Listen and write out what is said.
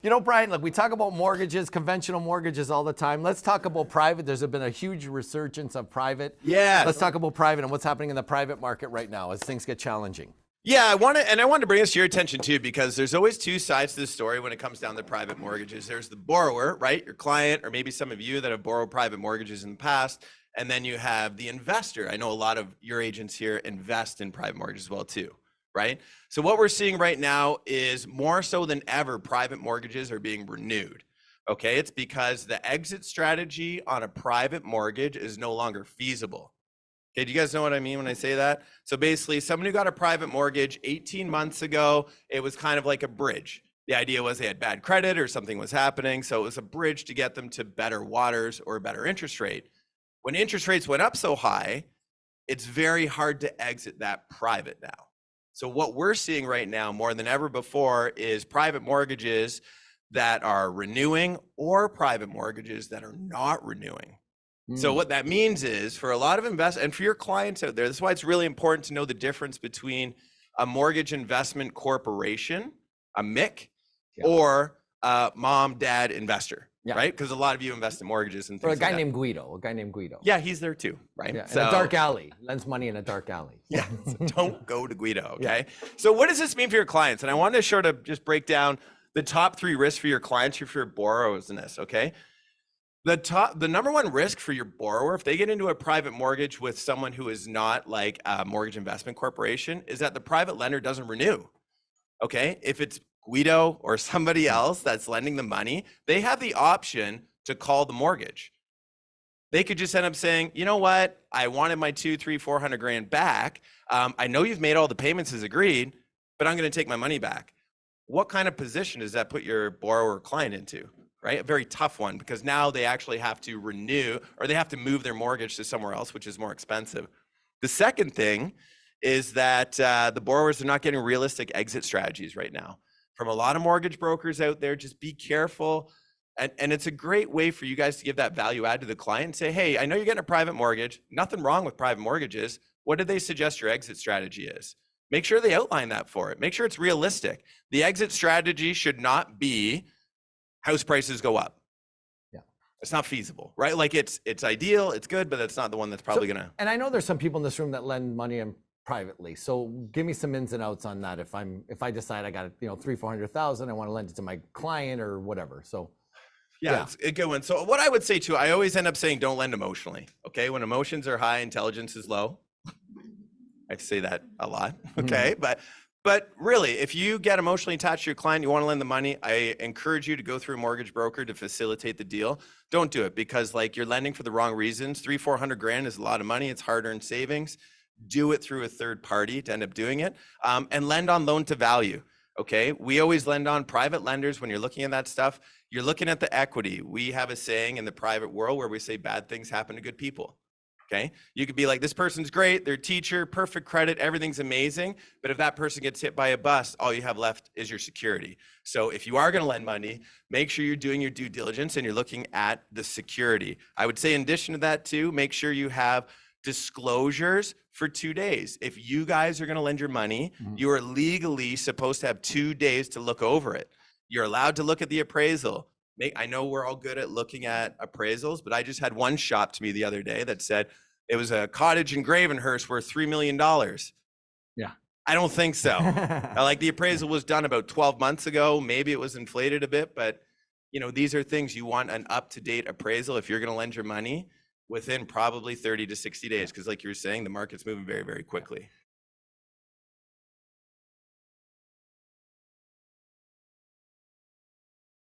You know, Brian, look, we talk about mortgages, conventional mortgages all the time. Let's talk about private. There's been a huge resurgence of private. Yeah. Let's talk about private and what's happening in the private market right now as things get challenging. Yeah, I want to bring this to your attention too, because there's always two sides to the story when it comes down to private mortgages. There's the borrower, right? Your client, or maybe some of you that have borrowed private mortgages in the past. And then you have the investor. I know a lot of your agents here invest in private mortgages as well too, right? So what we're seeing right now is more so than ever, private mortgages are being renewed. Okay, it's because the exit strategy on a private mortgage is no longer feasible. Okay, do you guys know what I mean when I say that? So basically, someone who got a private mortgage 18 months ago, it was kind of like a bridge. The idea was they had bad credit or something was happening. So it was a bridge to get them to better waters or a better interest rate. When interest rates went up so high, it's very hard to exit that private now. So what we're seeing right now more than ever before is private mortgages that are renewing or private mortgages that are not renewing. So what that means is for a lot of investors and for your clients out there, that's why it's really important to know the difference between a mortgage investment corporation, a MIC, or a mom, dad investor, right? Because a lot of you invest in mortgages and things Or a guy like that. named Guido, a guy named Guido. Yeah, he's there too, right? Yeah, in a dark alley, lends money in a dark alley. Yeah, so don't go to Guido, okay? So what does this mean for your clients? And I wanted to sort of just break down the top 3 risks for your clients or for your borrowers in this, okay? The number one risk for your borrower, if they get into a private mortgage with someone who is not like a mortgage investment corporation, is that the private lender doesn't renew, okay? If it's Guido or somebody else that's lending the money, they have the option to call the mortgage. They could just end up saying, you know what? I wanted my 200, 300, 400 grand back. I know you've made all the payments as agreed, but I'm going to take my money back. What kind of position does that put your borrower or client into? Right? A very tough one, because now they actually have to renew or they have to move their mortgage to somewhere else, which is more expensive. The second thing is that the borrowers are not getting realistic exit strategies right now. From a lot of mortgage brokers out there, just be careful. And it's a great way for you guys to give that value add to the client and say, hey, I know you're getting a private mortgage. Nothing wrong with private mortgages. What did they suggest your exit strategy is? Make sure they outline that for it. Make sure it's realistic. The exit strategy should not be house prices go up. Yeah, it's not feasible, right? Like it's ideal, it's good, but that's not the one that's probably gonna. And I know there's some people in this room that lend money in privately. So give me some ins and outs on that. If I decide I got $300,000-400,000, I want to lend it to my client or whatever. So yeah, it's a good one. So what I would say too, I always end up saying don't lend emotionally. Okay, when emotions are high, intelligence is low. I say that a lot. Okay, But really, if you get emotionally attached to your client, you want to lend the money, I encourage you to go through a mortgage broker to facilitate the deal. Don't do it because like you're lending for the wrong reasons. 300-400 grand is a lot of money. It's hard-earned savings. Do it through a third party to end up doing it, and lend on loan to value. Okay, we always lend on private lenders. When you're looking at that stuff, you're looking at the equity. We have a saying in the private world where we say bad things happen to good people. Okay, you could be like, this person's great, they're a teacher, perfect credit, everything's amazing. But if that person gets hit by a bus, all you have left is your security. So if you are going to lend money, make sure you're doing your due diligence and you're looking at the security. I would say in addition to that too, make sure you have disclosures for 2 days. If you guys are going to lend your money, you are legally supposed to have 2 days to look over it. You're allowed to look at the appraisal. I know we're all good at looking at appraisals, but I just had one shop to me the other day that said it was a cottage in Gravenhurst worth $3 million. Yeah. I don't think so. Like the appraisal was done about 12 months ago. Maybe it was inflated a bit, but these are things you want an up-to-date appraisal if you're going to lend your money within probably 30 to 60 days. Because like you were saying, the market's moving very, very quickly.